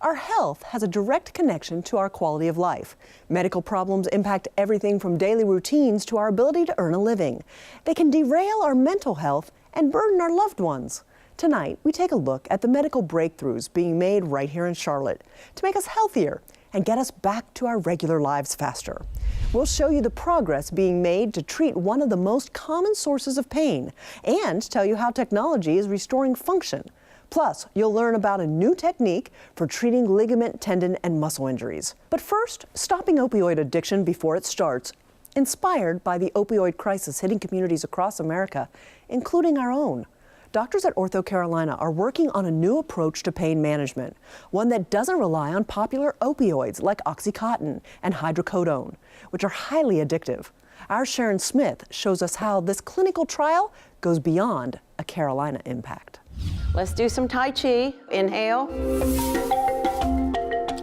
Our health has a direct connection to our quality of life. Medical problems impact everything from daily routines to our ability to earn a living. They can derail our mental health and burden our loved ones. Tonight, we take a look at the medical breakthroughs being made right here in Charlotte to make us healthier and get us back to our regular lives faster. We'll show you the progress being made to treat one of the most common sources of pain and tell you how technology is restoring function. Plus, you'll learn about a new technique for treating ligament, tendon, and muscle injuries. But first, stopping opioid addiction before it starts, inspired by the opioid crisis hitting communities across America, including our own. Doctors at OrthoCarolina are working on a new approach to pain management, one that doesn't rely on popular opioids like Oxycontin and hydrocodone, which are highly addictive. Our Sharon Smith shows us how this clinical trial goes beyond a Carolina impact. Let's do some Tai Chi. Inhale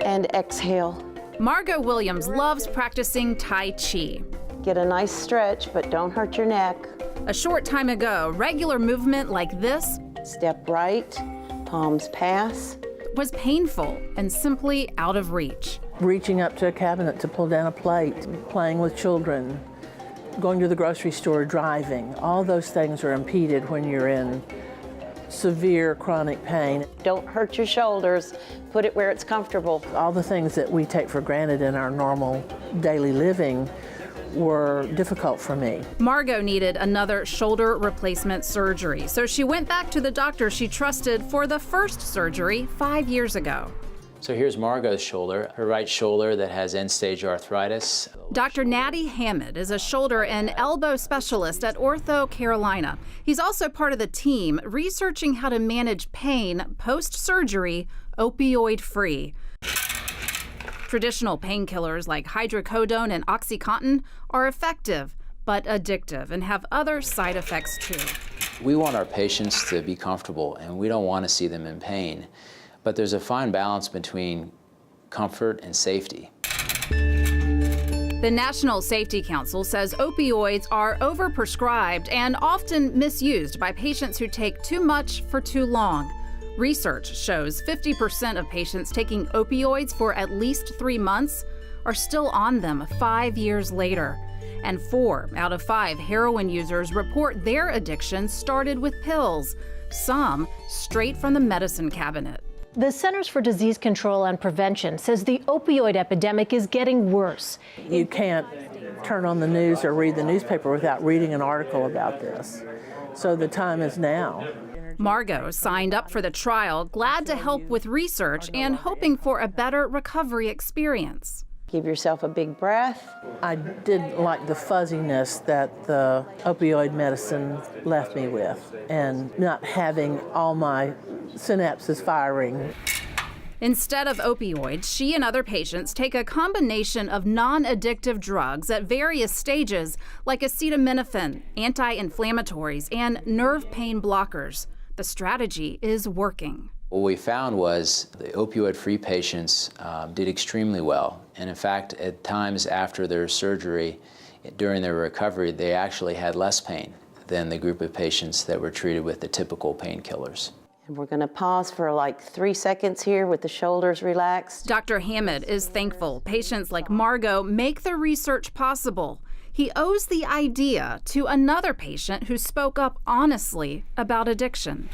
and exhale. Margot Williams loves practicing Tai Chi. Get a nice stretch, but don't hurt your neck. A short time ago, regular movement like this Step right, palms pass. was painful and simply out of reach. Reaching up to a cabinet to pull down a plate, playing with children, going to the grocery store, driving, all those things are impeded when you're in severe chronic pain. Don't hurt your shoulders. Put it where it's comfortable. All the things that we take for granted in our normal daily living were difficult for me. Margot needed another shoulder replacement surgery, so she went back to the doctor she trusted for the first surgery 5 years ago. So here's Margot's shoulder, her right shoulder that has end-stage arthritis. Dr. Natty Hammond is a shoulder and elbow specialist at OrthoCarolina. He's also part of the team researching how to manage pain post-surgery opioid-free. Traditional painkillers like hydrocodone and Oxycontin are effective but addictive and have other side effects too. We want our patients to be comfortable and we don't want to see them in pain. But there's a fine balance between comfort and safety. The National Safety Council says opioids are overprescribed and often misused by patients who take too much for too long. Research shows 50% of patients taking opioids for at least 3 months are still on them 5 years later. And 4 out of 5 heroin users report their addiction started with pills, some straight from the medicine cabinet. The Centers for Disease Control and Prevention says the opioid epidemic is getting worse. You can't turn on the news or read the newspaper without reading an article about this. So the time is now. Margot signed up for the trial, glad to help with research and hoping for a better recovery experience. Give yourself a big breath. I did like the fuzziness that the opioid medicine left me with and not having all my synapses firing. Instead of opioids, she and other patients take a combination of non-addictive drugs at various stages, like acetaminophen, anti-inflammatories, and nerve pain blockers. The strategy is working. What we found was the opioid-free patients did extremely well. And in fact, at times after their surgery, during their recovery, they actually had less pain than the group of patients that were treated with the typical painkillers. And we're going to pause for like 3 seconds here with the shoulders relaxed. Dr. Hammond is thankful patients like Margot make the research possible. He owes the idea to another patient who spoke up honestly about addiction.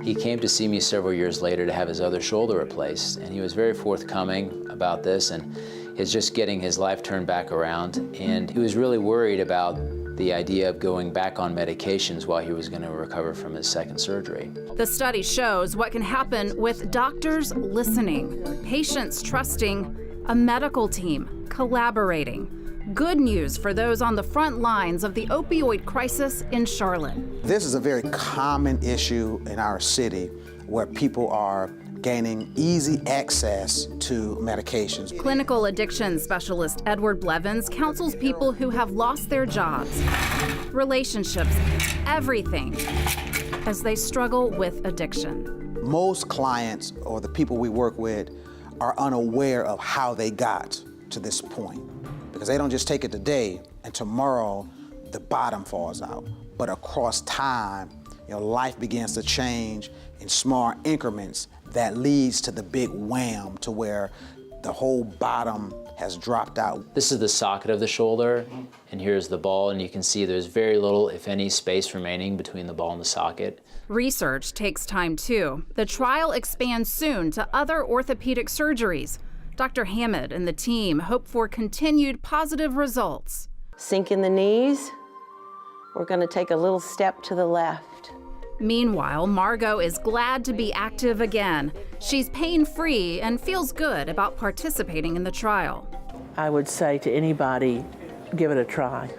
He came to see me several years later to have his other shoulder replaced, and he was very forthcoming about this and is just getting his life turned back around. And he was really worried about the idea of going back on medications while he was going to recover from his second surgery. The study shows what can happen with doctors listening, patients trusting, a medical team collaborating. Good news for those on the front lines of the opioid crisis in Charlotte. This is a very common issue in our city where people are gaining easy access to medications. Clinical addiction specialist Edward Blevins counsels people who have lost their jobs, relationships, everything, as they struggle with addiction. Most clients or the people we work with are unaware of how they got to this point, because they don't just take it today and tomorrow the bottom falls out. But across time, life begins to change in small increments that leads to the big wham to where the whole bottom has dropped out. This is the socket of the shoulder, and here's the ball, and you can see there's very little, if any, space remaining between the ball and the socket. Research takes time too. The trial expands soon to other orthopedic surgeries. Dr. Hammond and the team hope for continued positive results. Sink in the knees. We're going to take a little step to the left. Meanwhile, Margot is glad to be active again. She's pain-free and feels good about participating in the trial. I would say to anybody, give it a try,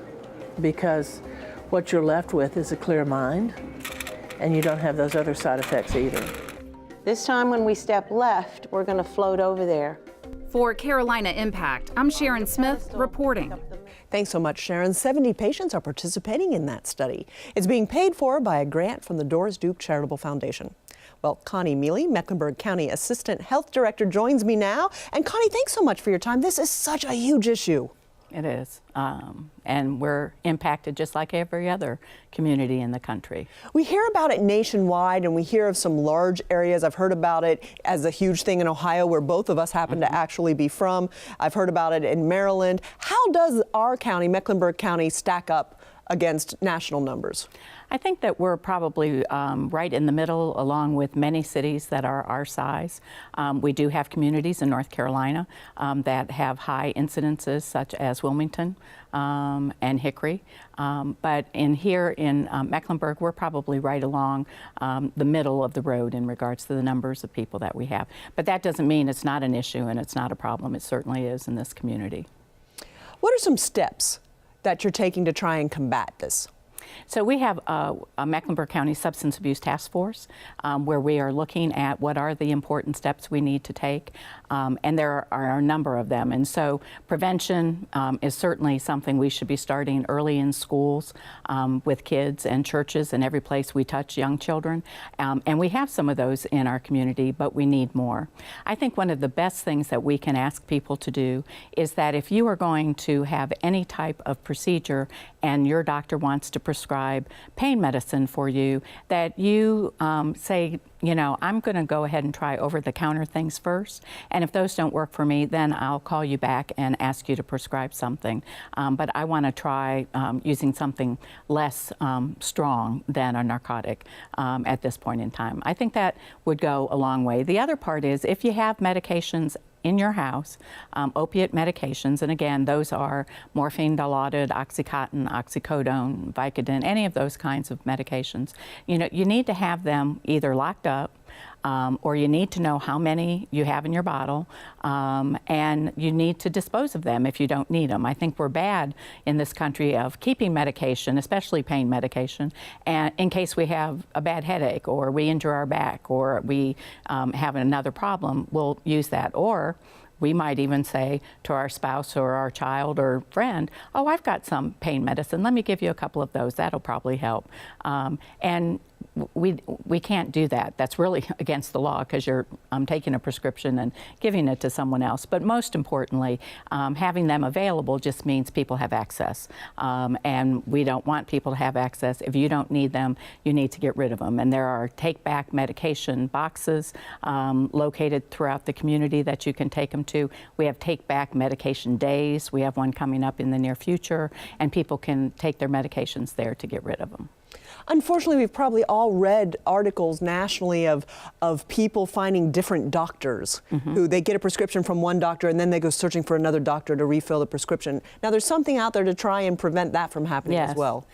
because what you're left with is a clear mind, and you don't have those other side effects either. This time when we step left, we're going to float over there. For Carolina Impact, I'm Sharon Smith reporting. Thanks so much, Sharon. 70 patients are participating in that study. It's being paid for by a grant from the Doris Duke Charitable Foundation. Well, Connie Mealy, Mecklenburg County Assistant Health Director, joins me now. And Connie, thanks so much for your time. This is such a huge issue. It is, and we're impacted just like every other community in the country. We hear about it nationwide, and we hear of some large areas. I've heard about it as a huge thing in Ohio, where both of us happen to actually be from. I've heard about it in Maryland. How does our county, Mecklenburg County, stack up against national numbers? I think that we're probably right in the middle, along with many cities that are our size. We do have communities in North Carolina that have high incidences, such as Wilmington and Hickory. But here in Mecklenburg, we're probably right along the middle of the road in regards to the numbers of people that we have. But that doesn't mean it's not an issue and it's not a problem. It certainly is in this community. What are some steps that you're taking to try and combat this? So we have a Mecklenburg County Substance Abuse Task Force where we are looking at what are the important steps we need to take, and there are a number of them. And so prevention is certainly something we should be starting early in schools with kids and churches and every place we touch young children. And we have some of those in our community, but we need more. I think one of the best things that we can ask people to do is that if you are going to have any type of procedure and your doctor wants to prescribe pain medicine for you, that you say, you know, I'm going to go ahead and try over-the-counter things first, and if those don't work for me, then I'll call you back and ask you to prescribe something. But I want to try using something less strong than a narcotic at this point in time. I think that would go a long way. The other part is if you have medications in your house, opiate medications, and again, those are morphine, Dilaudid, Oxycontin, oxycodone, Vicodin, any of those kinds of medications. You know, you need to have them either locked up, or you need to know how many you have in your bottle, and you need to dispose of them if you don't need them. I think we're bad in this country of keeping medication, especially pain medication, and in case we have a bad headache or we injure our back or we have another problem, we'll use that. Or we might even say to our spouse or our child or friend, oh, I've got some pain medicine. Let me give you a couple of those. That'll probably help. And we can't do that. That's really against the law because you're taking a prescription and giving it to someone else. But most importantly, having them available just means people have access. And we don't want people to have access. If you don't need them, you need to get rid of them. And there are take-back medication boxes located throughout the community that you can take them to. We have take-back medication days. We have one coming up in the near future, and people can take their medications there to get rid of them. Unfortunately, we've probably all read articles nationally of people finding different doctors who they get a prescription from one doctor and then they go searching for another doctor to refill the prescription. Now, there's something out there to try and prevent that from happening as well.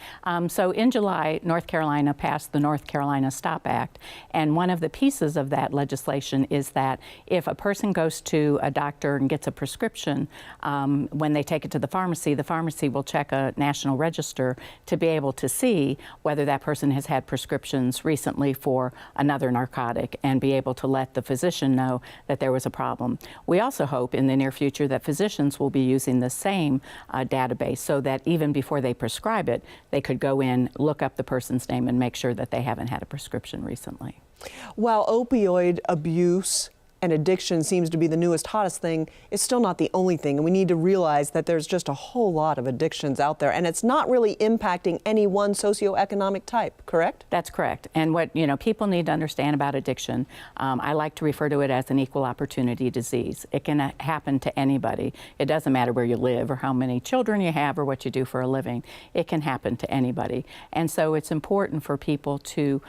So in July, North Carolina passed the North Carolina STOP Act, and one of the pieces of that legislation is that if a person goes to a doctor and gets a prescription, when they take it to the pharmacy will check a national register to be able to see whether that person has had prescriptions recently for another narcotic and be able to let the physician know that there was a problem. We also hope in the near future that physicians will be using the same database so that even before they prescribe it, they could go in, look up the person's name and make sure that they haven't had a prescription recently. While opioid abuse and addiction seems to be the newest, hottest thing, it's still not the only thing. And we need to realize that there's just a whole lot of addictions out there, and it's not really impacting any one socioeconomic type, correct? That's correct. And what people need to understand about addiction, I like to refer to it as an equal opportunity disease. It can happen to anybody. It doesn't matter where you live or how many children you have or what you do for a living. It can happen to anybody. And so it's important for people to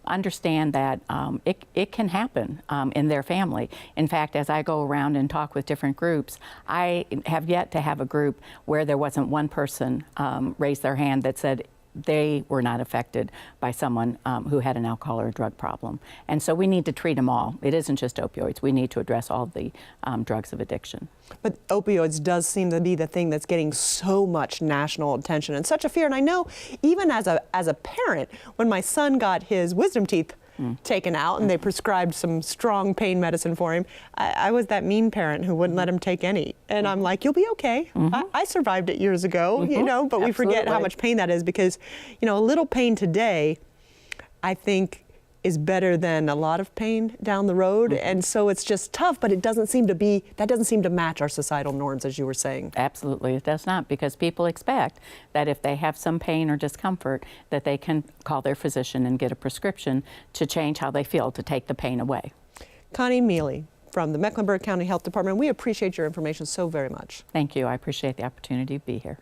understand that it can happen in their family. In fact, as I go around and talk with different groups, I have yet to have a group where there wasn't one person raise their hand that said they were not affected by someone who had an alcohol or a drug problem. And so we need to treat them all. It isn't just opioids. We need to address all the drugs of addiction. But opioids does seem to be the thing that's getting so much national attention and such a fear. And I know even as a parent, when my son got his wisdom teeth taken out and they prescribed some strong pain medicine for him, I was that mean parent who wouldn't let him take any. And I'm like, you'll be okay. I survived it years ago, but we forget how much pain that is because, a little pain today, I think, is better than a lot of pain down the road. And so it's just tough, but that doesn't seem to match our societal norms, as you were saying. Absolutely, it does not, because people expect that if they have some pain or discomfort, that they can call their physician and get a prescription to change how they feel, to take the pain away. Connie Mealy from the Mecklenburg County Health Department, we appreciate your information so very much. Thank you. I appreciate the opportunity to be here.